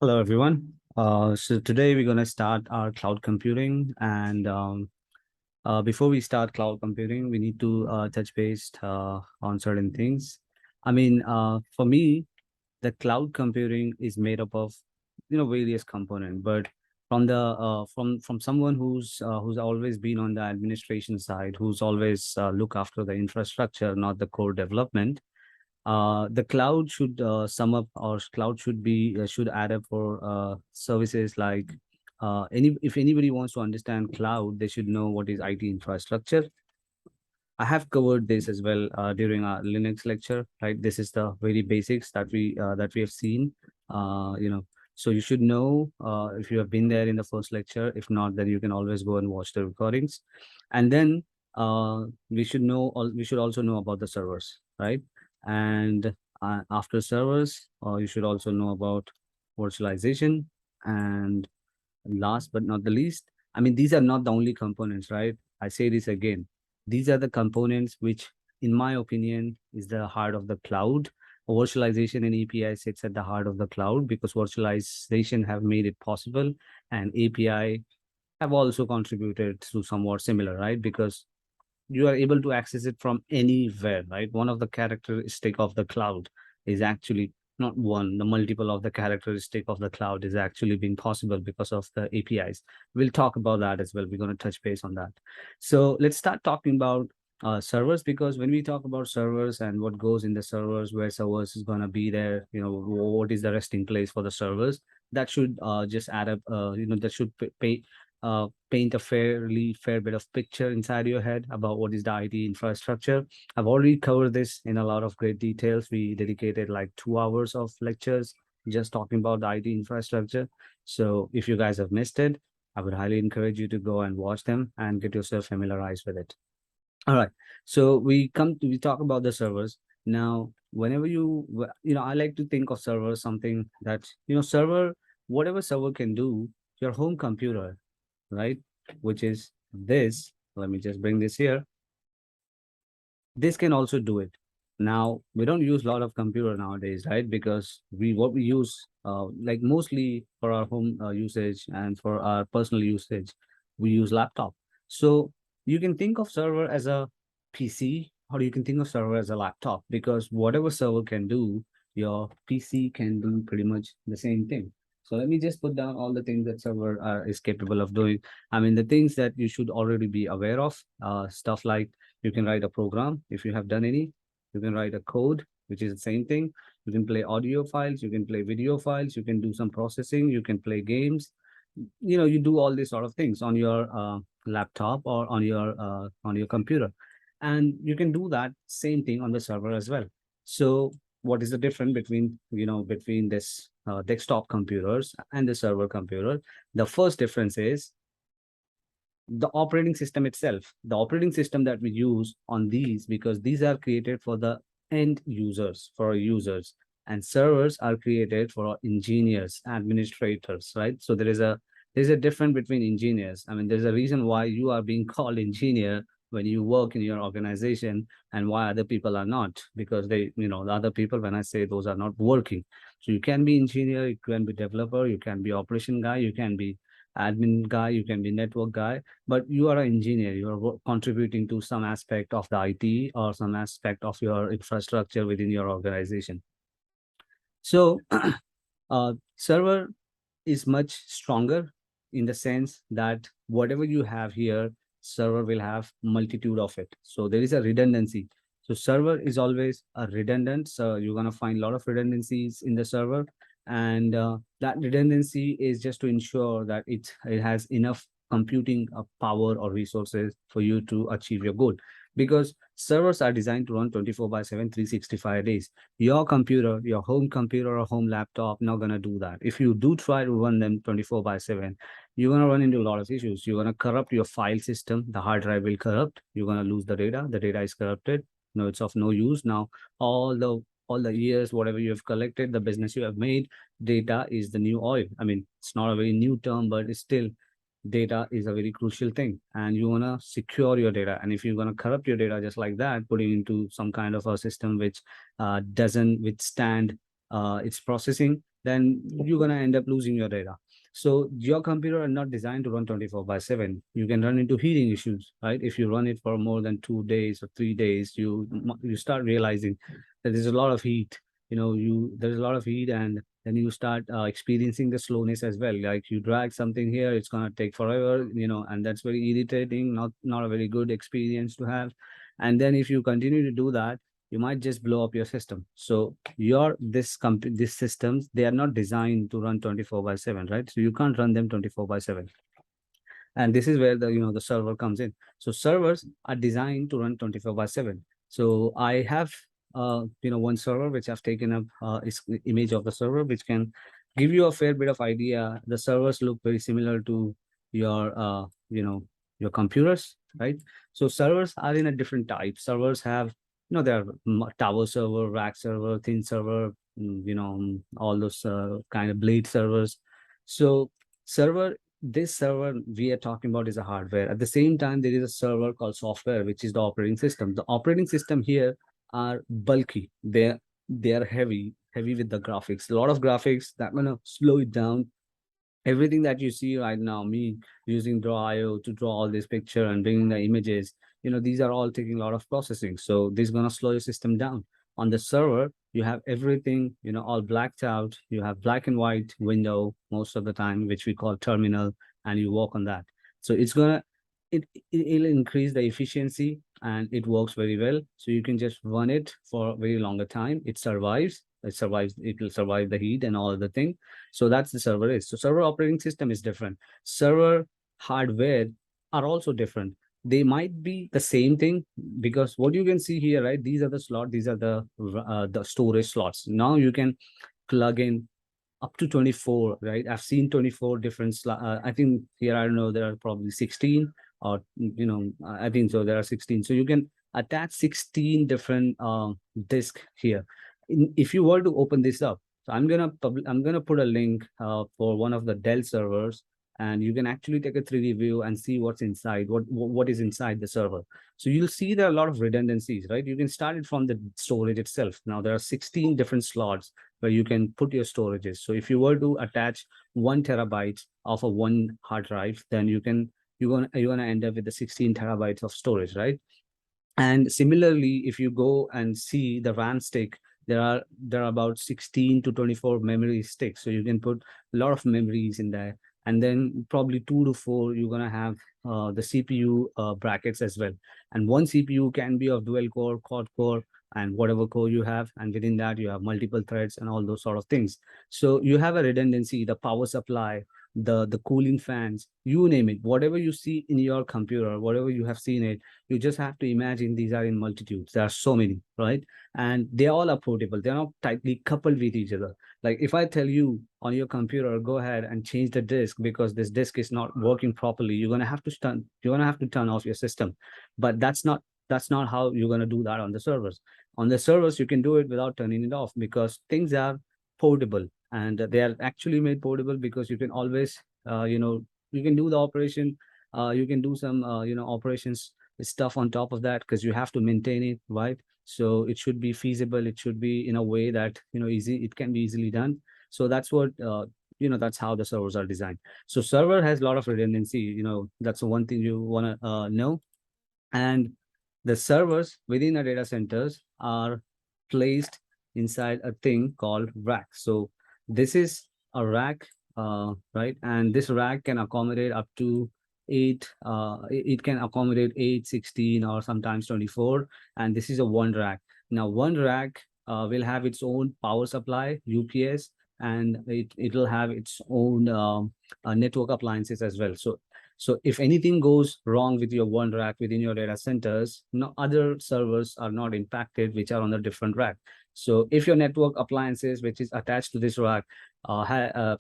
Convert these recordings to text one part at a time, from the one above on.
Hello, everyone. So today we're going to start our cloud computing. And before we start cloud computing, we need to touch base on certain things. For me, the cloud computing is made up of various components, but from someone who's always been on the administration side, who's always look after the infrastructure, not the core development. The cloud should sum up, or cloud should be should add up for services like any if anybody wants to understand cloud, they should know what is IT infrastructure. I have covered this as well during our Linux lecture, right? This is the very basics that we have seen. So you should know if you have been there in the first lecture. If not, then you can always go and watch the recordings. And then we should also know about the servers, right? And after servers, you should also know about virtualization. And last but not the least, these are not the only components, right? I say this again. These are the components which, in my opinion, is the heart of the cloud. Virtualization and API sits at the heart of the cloud because virtualization have made it possible, and API have also contributed to somewhat similar, right? Because you are able to access it from anywhere, right? One of the characteristic of the cloud is actually not one, the multiple of the characteristic of the cloud is actually being possible because of the APIs. We'll talk about that as well. We're going to touch base on that. So let's start talking about servers, because when we talk about servers and what goes in the servers, where servers is going to be there, what is the resting place for the servers, that should just add up, that should paint a fair bit of picture inside your head about what is the IT infrastructure. I've already covered this in a lot of great details. We dedicated like 2 hours of lectures just talking about the IT infrastructure. So if you guys have missed it, I would highly encourage you to go and watch them and get yourself familiarized with it. All right. So we talk about the servers. Now, whenever I like to think of servers, something that, whatever server can do, your home computer, right? Which is this. Let me just bring this here. This can also do it. Now, we don't use a lot of computer nowadays, right? Because what we use, like mostly for our home usage and for our personal usage, we use laptop. So you can think of server as a PC, or you can think of server as a laptop, because whatever server can do, your PC can do pretty much the same thing. So let me just put down all the things that server is capable of doing. The things that you should already be aware of, stuff like you can write a program if you have done any. You can write a code, which is the same thing. You can play audio files, you can play video files, you can do some processing, you can play games. You do all these sort of things on your laptop or on your computer. And you can do that same thing on the server as well. So what is the difference between this desktop computers and the server computer? The first difference is the operating system itself, the operating system that we use on these, because these are created for the end users, for our users, and servers are created for our engineers, administrators, right? So there's a difference between engineers. There's a reason why you are being called engineer when you work in your organization, and why other people are not, because the other people, when I say, those are not working. So you can be engineer, you can be developer, you can be operation guy, you can be admin guy, you can be network guy, but you are an engineer. You are contributing to some aspect of the IT or some aspect of your infrastructure within your organization. So server is much stronger in the sense that whatever you have here, server will have multitude of it. So there is a redundancy. So server is always a redundant. So you're going to find a lot of redundancies in the server. And that redundancy is just to ensure that it has enough computing power or resources for you to achieve your goal. Because servers are designed to run 24/7, 365 days. Your computer, your home computer or home laptop, not going to do that. If you do try to run them 24/7, you're going to run into a lot of issues. You're going to corrupt your file system. The hard drive will corrupt. You're going to lose the data. The data is corrupted. No, it's of no use. Now, all the years, whatever you have collected, the business you have made, data is the new oil. It's not a very new term, but it's still, data is a very crucial thing, and you want to secure your data. And if you're going to corrupt your data just like that, putting into some kind of a system which doesn't withstand its processing, then you're going to end up losing your data. So your computer are not designed to run 24/7. You can run into heating issues, right? If you run it for more than 2 days or 3 days, you start realizing that there's a lot of heat. There's a lot of heat, and then you start experiencing the slowness as well. Like you drag something here, it's gonna take forever, and that's very irritating. Not a very good experience to have. And then if you continue to do that, you might just blow up your system. So these systems, they are not designed to run 24/7, right? So you can't run them 24/7. And this is where the server comes in. So servers are designed to run 24/7. So I have one server which I've taken up is image of the server, which can give you a fair bit of idea. The servers look very similar to your computers, right? So servers are in a different type. Servers have, there are tower server, rack server, thin server, all those kind of blade servers. So server this server we are talking about is a hardware. At the same time, there is a server called software, which is the operating system. The operating system here are bulky. They're heavy with the graphics. A lot of graphics that gonna slow it down. Everything that you see right now, me using Draw.io to draw all this picture and bringing the images, these are all taking a lot of processing. So this is going to slow your system down. On the server, you have everything, all blacked out. You have black and white window most of the time, which we call terminal, and you work on that. So it'll increase the efficiency, and it works very well. So you can just run it for a very longer time. It will survive the heat and all the thing. So that's the server is. So server operating system is different. Server hardware are also different. They might be the same thing, because what you can see here, right? These are the slot. These are the storage slots. Now you can plug in up to 24, right? I've seen 24 different I think here, I don't know, there are probably 16, or I think so, there are 16. So you can attach 16 different disk here. If you were to open this up, so I'm gonna put a link for one of the Dell servers, and you can actually take a 3D view and see what's inside, what is inside the server. So you'll see there are a lot of redundancies, right? You can start it from the storage itself. Now there are 16 different slots where you can put your storages. So if you were to attach 1 TB of a one hard drive, then you're gonna end up with the 16 terabytes of storage, right? And similarly, if you go and see the RAM stick, there are about 16 to 24 memory sticks. So you can put a lot of memories in there. And then probably 2 to 4, you're gonna have the CPU brackets as well. And one CPU can be of dual core, quad core, and whatever core you have. And within that, you have multiple threads and all those sort of things. So you have a redundancy, the power supply, the cooling fans, you name it. Whatever you see in your computer, whatever you have seen it, you just have to imagine these are in multitudes. There are so many, right? And they all are portable. They're not tightly coupled with each other. Like if I tell you on your computer, go ahead and change the disk because this disk is not working properly, you're gonna have to turn off your system. But that's not how you're gonna do that on the servers. On the servers, you can do it without turning it off, because things are portable, and they are actually made portable because you can always you can do the operation, you can do some operations stuff on top of that, because you have to maintain it, right? So it should be feasible, it should be in a way that it can be easily done. So that's what that's how the servers are designed. So server has a lot of redundancy, that's the one thing you want to know. And the servers within the data centers are placed inside a thing called rack. So this is a rack, right? And this rack can accommodate up to eight, it can accommodate 8, 16, or sometimes 24. And this is a one rack. Now, one rack will have its own power supply, UPS, and it'll have its own network appliances as well. So if anything goes wrong with your one rack within your data centers, no other servers are not impacted, which are on a different rack. So if your network appliances, which is attached to this rack,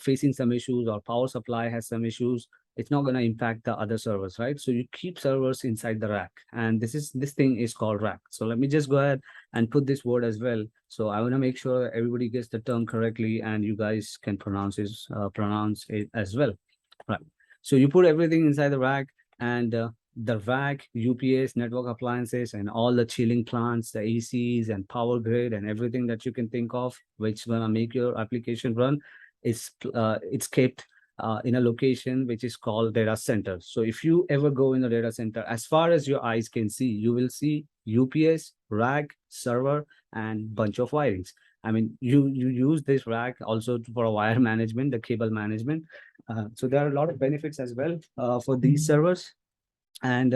facing some issues, or power supply has some issues, it's not going to impact the other servers, right? So you keep servers inside the rack, and this thing is called rack. So let me just go ahead and put this word as well. So I want to make sure everybody gets the term correctly, and you guys can pronounce it as well, right? So you put everything inside the rack, and the rack, UPS, network appliances, and all the chilling plants, the ACs and power grid and everything that you can think of, which gonna make your application run, it's kept in a location which is called data center. So if you ever go in a data center, as far as your eyes can see, you will see UPS, rack, server, and bunch of wirings. I mean, you use this rack also for a wire management, the cable management. So there are a lot of benefits as well for these servers, and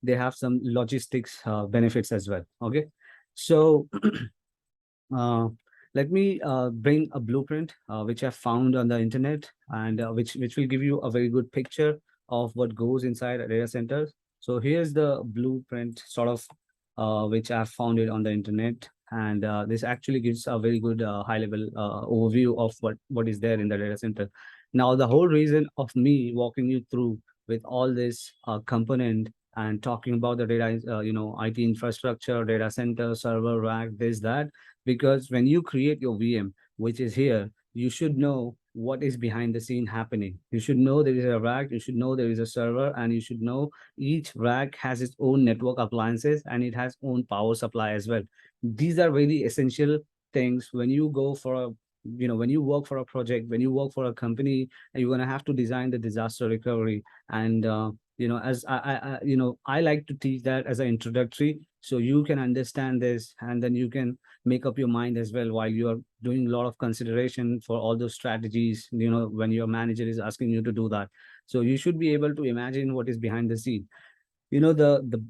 they have some logistics benefits as well. Okay, so uh, let me bring a blueprint which I found on the internet, and which will give you a very good picture of what goes inside a data center. So here's the blueprint, sort of, which I found it on the internet, and this actually gives a very good high level overview of what is there in the data center. Now, the whole reason of me walking you through with all this component and talking about the data, IT infrastructure, data center, server rack, this, that, because when you create your VM, which is here, you should know what is behind the scene happening. You should know there is a rack, you should know there is a server, and you should know each rack has its own network appliances and it has own power supply as well. These are really essential things when you go for a, when you work for a project, when you work for a company, and you're going to have to design the disaster recovery. And as I like to teach that as an introductory, so you can understand this, and then you can make up your mind as well while you are doing a lot of consideration for all those strategies, when your manager is asking you to do that. So you should be able to imagine what is behind the scene. The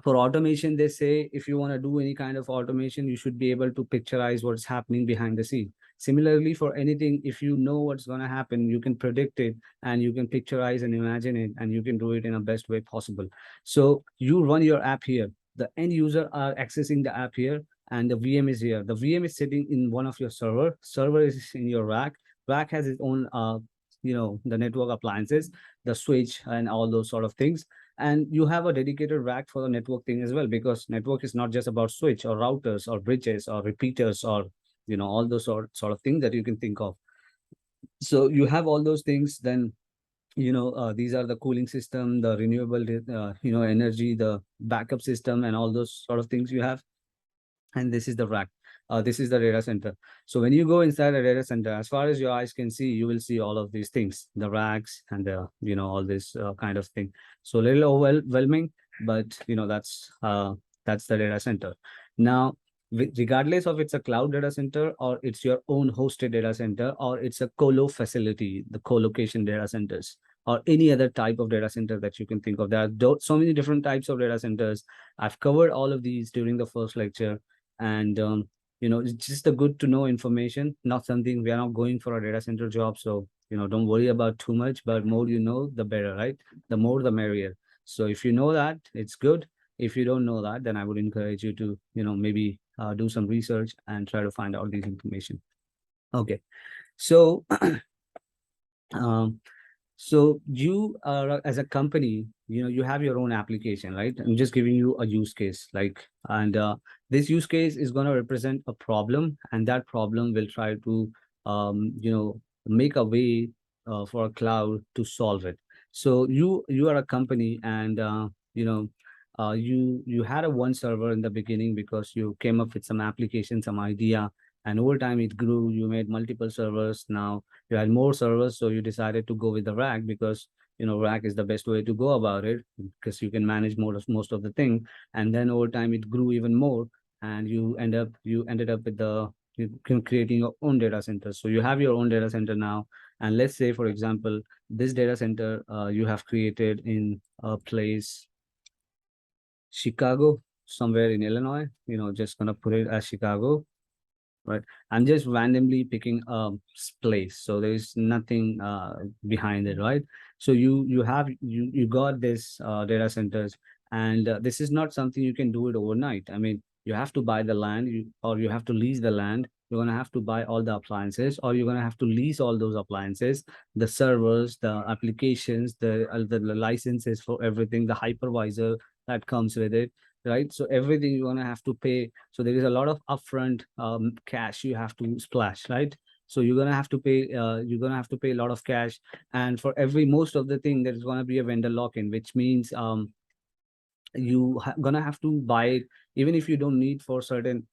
for automation, they say if you want to do any kind of automation, you should be able to picturize what's happening behind the scene. Similarly, for anything, if you know what's going to happen, you can predict it, and you can picturize and imagine it, and you can do it in a best way possible. So you run your app here, the end user are accessing the app here, and the VM is here. The VM is sitting in one of your server is in your rack has its own the network appliances, the switch, and all those sort of things. And you have a dedicated rack for the network thing as well, because network is not just about switch or routers or bridges or repeaters or all those sort of things that you can think of. So you have all those things. Then these are the cooling system, the renewable energy, the backup system, and all those sort of things you have. And this is the rack. This is the data center. So when you go inside a data center, as far as your eyes can see, you will see all of these things, the racks and the all this kind of thing. So a little overwhelming, but that's the data center. Now, regardless of it's a cloud data center or it's your own hosted data center or it's a colo facility, the co-location data centers, or any other type of data center that you can think of. There are so many different types of data centers. I've covered all of these during the first lecture, and it's just a good to know information, not something. We are not going for a data center job, so don't worry about too much, but more you know, the better, right? The more the merrier. So if you know that, it's good. If you don't know that, then I would encourage you to maybe do some research and try to find out these information. Okay, so um, so you are, as a company, you have your own application, right? I'm just giving you a use case, and this use case is going to represent a problem, and that problem will try to, make a way for a cloud to solve it. So you are a company, and you had a one server in the beginning because you came up with some application, some idea, and over time it grew. You made multiple servers. Now you had more servers, so you decided to go with the rack because rack is the best way to go about it, because you can manage most of the thing. And then over time it grew even more, and you ended up with creating your own data center. So you have your own data center now, and let's say, for example, this data center you have created in a place, Chicago, somewhere in Illinois. Just gonna put it as Chicago, right? I'm just randomly picking a place, so there is nothing behind it, right? So you got this data centers, and this is not something you can do it overnight. I mean, you have to buy the land, or you have to lease the land. You're gonna have to buy all the appliances, or you're gonna have to lease all those appliances, the servers, the applications, the licenses for everything, the hypervisor that comes with it, right? So everything you're gonna have to pay. So there is a lot of upfront cash you have to splash, right? So you're gonna have to pay. A lot of cash, and for every most of the thing, there's gonna be a vendor lock-in, which means gonna have to buy it even if you don't need for certain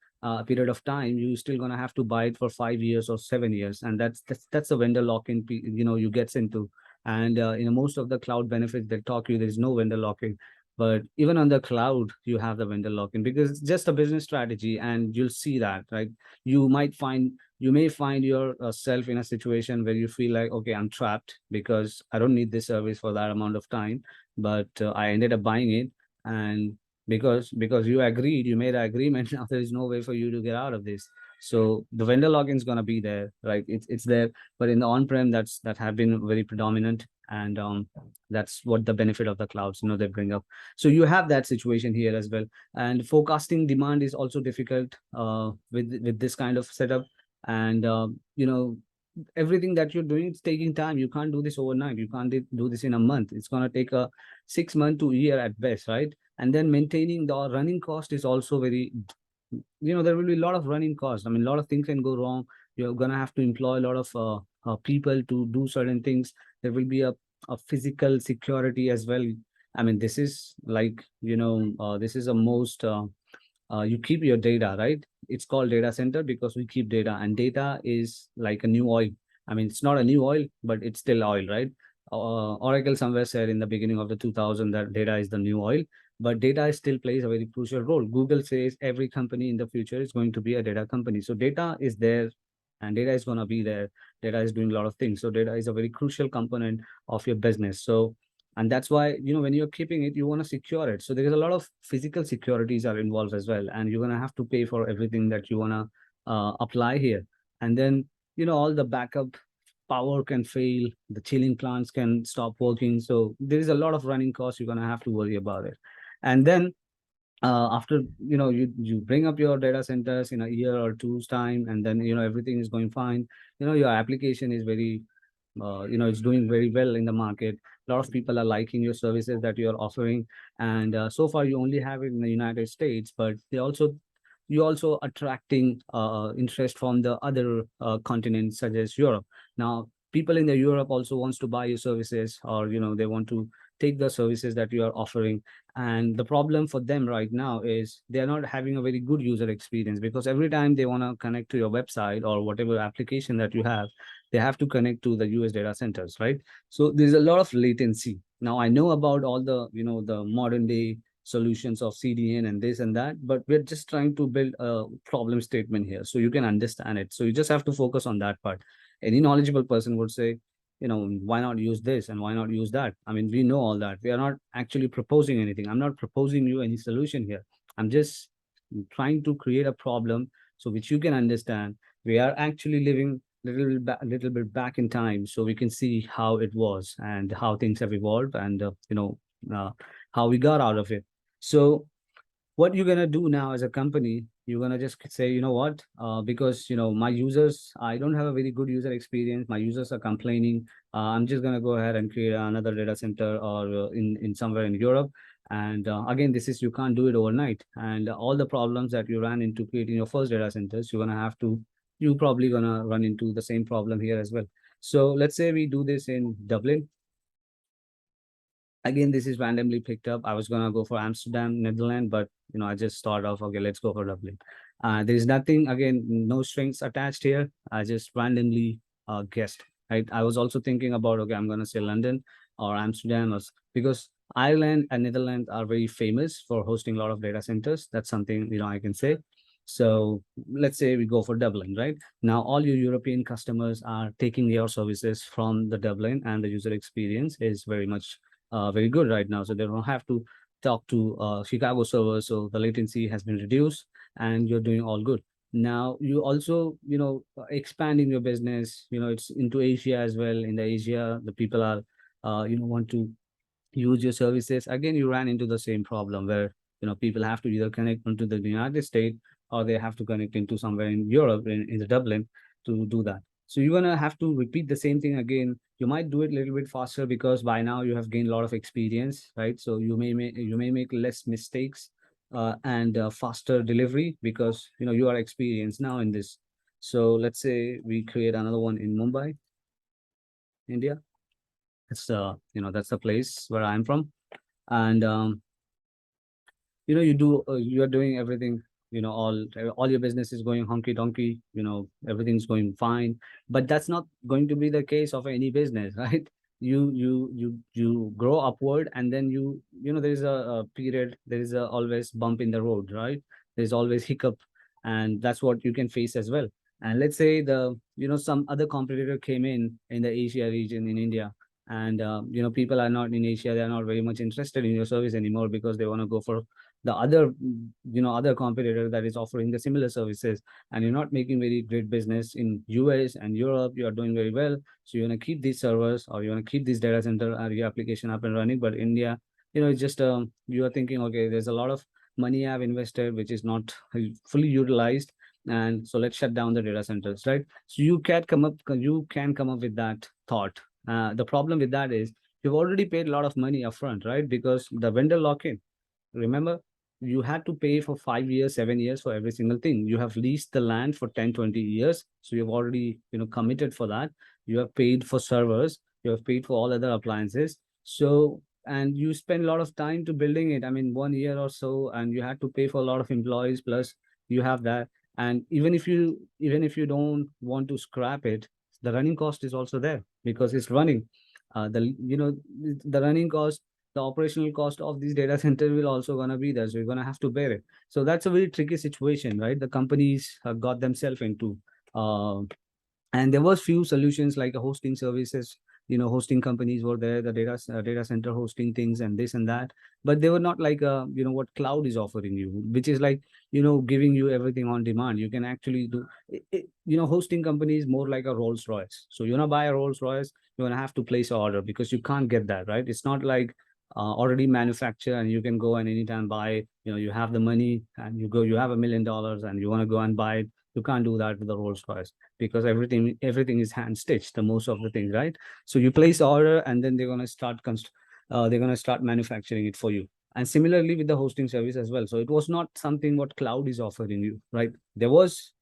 period of time. You still gonna have to buy it for 5 years or 7 years, and that's a vendor lock-in. You gets into, and most of the cloud benefits they talk you, there's no vendor lock-in. But even on the cloud, you have the vendor lock-in because it's just a business strategy, and you'll see that, right? You may find yourself in a situation where you feel like, okay, I'm trapped because I don't need this service for that amount of time, but I ended up buying it, and because you agreed, you made an agreement. Now there is no way for you to get out of this. So the vendor login is going to be there, right? It's there. But in the on-prem, that have been very predominant, and that's what the benefit of the clouds, they bring up. So you have that situation here as well. And forecasting demand is also difficult with this kind of setup. And everything that you're doing, it's taking time. You can't do this overnight. You can't do this in a month. It's going to take a 6 months to a year at best, right? And then maintaining the running cost is also very, there will be a lot of running costs. I mean, a lot of things can go wrong. You're going to have to employ a lot of people to do certain things. There will be a physical security as well. I mean, this is like, this is a most you keep your data, right? It's called data center because we keep data, and data is like a new oil. I mean, it's not a new oil, but it's still oil, right? Oracle somewhere said in the beginning of the 2000 that data is the new oil, but data still plays a very crucial role. Google says every company in the future is going to be a data company. So data is there, and data is going to be there. Data is doing a lot of things. So data is a very crucial component of your business. So, and that's why, when you're keeping it, you want to secure it. So there is a lot of physical securities are involved as well, and you're going to have to pay for everything that you want to apply here. And then, all the backup power can fail, the chilling plants can stop working. So there is a lot of running costs. You're going to have to worry about it. And then after, you bring up your data centers in a year or two's time, and then, everything is going fine. Your application is very it's doing very well in the market. A lot of people are liking your services that you're offering. And so far you only have it in the United States, but you also attracting interest from the other continents such as Europe. Now people in the Europe also wants to buy your services, or they want to take the services that you are offering. And the problem for them right now is they are not having a very good user experience, because every time they want to connect to your website or whatever application that you have, they have to connect to the US data centers, right? So there's a lot of latency. Now I know about all the, the modern day solutions of CDN and this and that, but we're just trying to build a problem statement here so you can understand it. So you just have to focus on that part. Any knowledgeable person would say, why not use this and why not use that? I mean, we know all that. We are not actually proposing anything. I'm not proposing you any solution here. I'm just trying to create a problem so which you can understand. We are actually living little bit back in time, so we can see how it was and how things have evolved, and uh, how we got out of it. So what you're gonna do now as a company, you're gonna just say, what, because my users, I don't have a very good user experience, my users are complaining, I'm just gonna go ahead and create another data center, or in somewhere in Europe. And again, this is, you can't do it overnight, and all the problems that you ran into creating your first data centers, you probably gonna run into the same problem here as well. So let's say we do this in Dublin. Again, this is randomly picked up. I was gonna go for Amsterdam, Netherlands, but I just thought of, okay, let's go for Dublin. There's nothing, again, no strings attached here. I just randomly guessed. Right. I was also thinking about, okay, I'm gonna say London or Amsterdam, because Ireland and Netherlands are very famous for hosting a lot of data centers. That's something I can say. So let's say we go for Dublin, right? Now all your European customers are taking your services from the Dublin, and the user experience is very good right now. So they don't have to talk to Chicago servers. So the latency has been reduced, and you're doing all good. Now you also, expanding your business, it's into Asia as well. In the Asia, the people are, want to use your services. Again, you ran into the same problem where, people have to either connect into the United States, or they have to connect into somewhere in Europe, in the Dublin, to do that. So you're gonna have to repeat the same thing again. You might do it a little bit faster because by now you have gained a lot of experience, right? So you may make less mistakes, and faster delivery, because you are experienced now in this. So let's say we create another one in Mumbai, India. It's that's the place where I'm from. And you are doing everything, all your business is going honky donkey, everything's going fine. But that's not going to be the case of any business, right? You grow upward, and then there is a period, there is a always bump in the road, right? There's always hiccup, and that's what you can face as well. And let's say some other competitor came in the Asia region in India, and people are not in Asia, they're not very much interested in your service anymore, because they want to go for the other competitor that is offering the similar services. And you're not making very great business in US and Europe, you are doing very well. So you want to keep these servers, or you want to keep this data center or your application up and running. But India, it's just you are thinking, okay, there's a lot of money I've invested which is not fully utilized, and so let's shut down the data centers, right? So you can come up with that thought. The problem with that is you've already paid a lot of money upfront, right? Because the vendor lock-in, remember, you had to pay for 5 years, 7 years for every single thing. You have leased the land for 10, 20 years. So you've already, committed for that. You have paid for servers. You have paid for all other appliances. So, and you spend a lot of time to building it. I mean, 1 year or so, and you had to pay for a lot of employees, plus you have that. And even if you don't want to scrap it, the running cost is also there because it's running. The running cost, the operational cost of this data center will also gonna be there. So you're gonna have to bear it. So that's a very tricky situation, right? The companies have got themselves into. Uh, and there was few solutions like a hosting services, hosting companies were there, the data center hosting things and this and that. But they were not like what cloud is offering you, which is like giving you everything on demand. You can actually do hosting companies more like a Rolls Royce. So buy a Rolls Royce, you're gonna have to place an order because you can't get that, right? It's not like already manufactured and you can go and anytime buy. You have the money and you have $1 million and you want to go and buy it. You can't do that with the Rolls Royce because everything is hand stitched, the most of the things, right? So you place the order and then they're gonna start manufacturing it for you. And similarly with the hosting service as well. So it was not something what cloud is offering you, right? There was,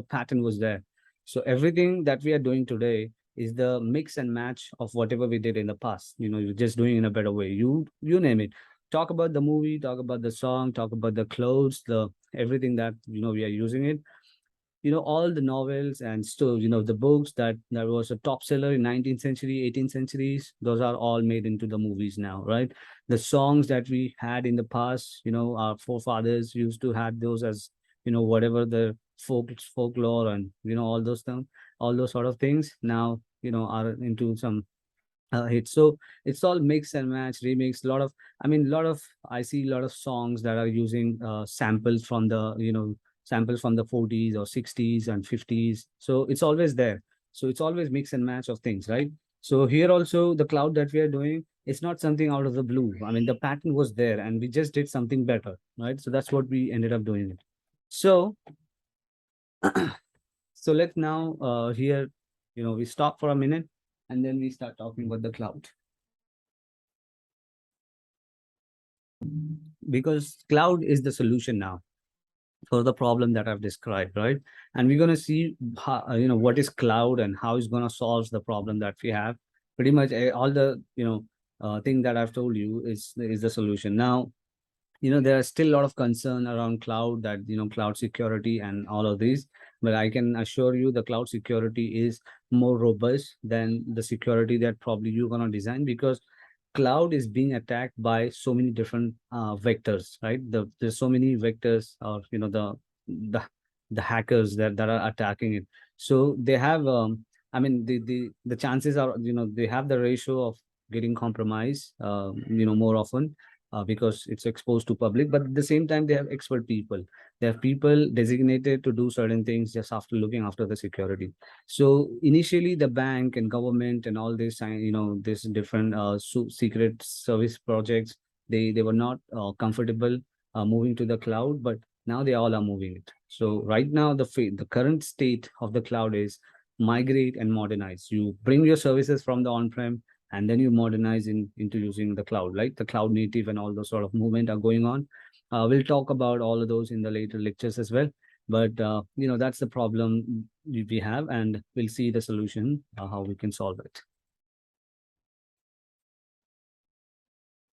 pattern was there. So everything that we are doing today is the mix and match of whatever we did in the past. You're just doing in a better way. You name it. Talk about the movie, talk about the song, talk about the clothes, the everything that we are using it. All the novels and still the books that was a top seller in 19th century, 18th centuries, those are all made into the movies now, right? The songs that we had in the past, our forefathers used to have those as whatever the folklore and all those things, all those sort of things now are into some hit. So it's all mix and match, remix. I see a lot of songs that are using samples from the 40s or 60s and 50s. So it's always there. So it's always mix and match of things, right? So here also the cloud that we are doing, it's not something out of the blue. I mean, the pattern was there and we just did something better, right? So that's what we ended up doing it. So so let's now here, we stop for a minute and then we start talking about the cloud. Because cloud is the solution now for the problem that I've described, right? And we're going to see how, what is cloud and how it's going to solve the problem that we have. Pretty much all the thing that I've told you is the solution. Now, there are still a lot of concern around cloud, that cloud security and all of these, but I can assure you the cloud security is more robust than the security that probably you're going to design, because cloud is being attacked by so many different vectors, right? There's so many vectors, or the the hackers that are attacking it. So they have I mean the chances are, they have the ratio of getting compromised more often, because it's exposed to public. But at the same time, they have expert people. They have people designated to do certain things just after looking after the security. So initially, the bank and government and all this, this different secret service projects, they were not comfortable moving to the cloud, but now they all are moving it. So right now, the current state of the cloud is migrate and modernize. You bring your services from the on-prem and then you modernize into using the cloud, like the cloud native and all those sort of movement are going on. We'll talk about all of those in the later lectures as well. But that's the problem we have, and we'll see the solution, how we can solve it.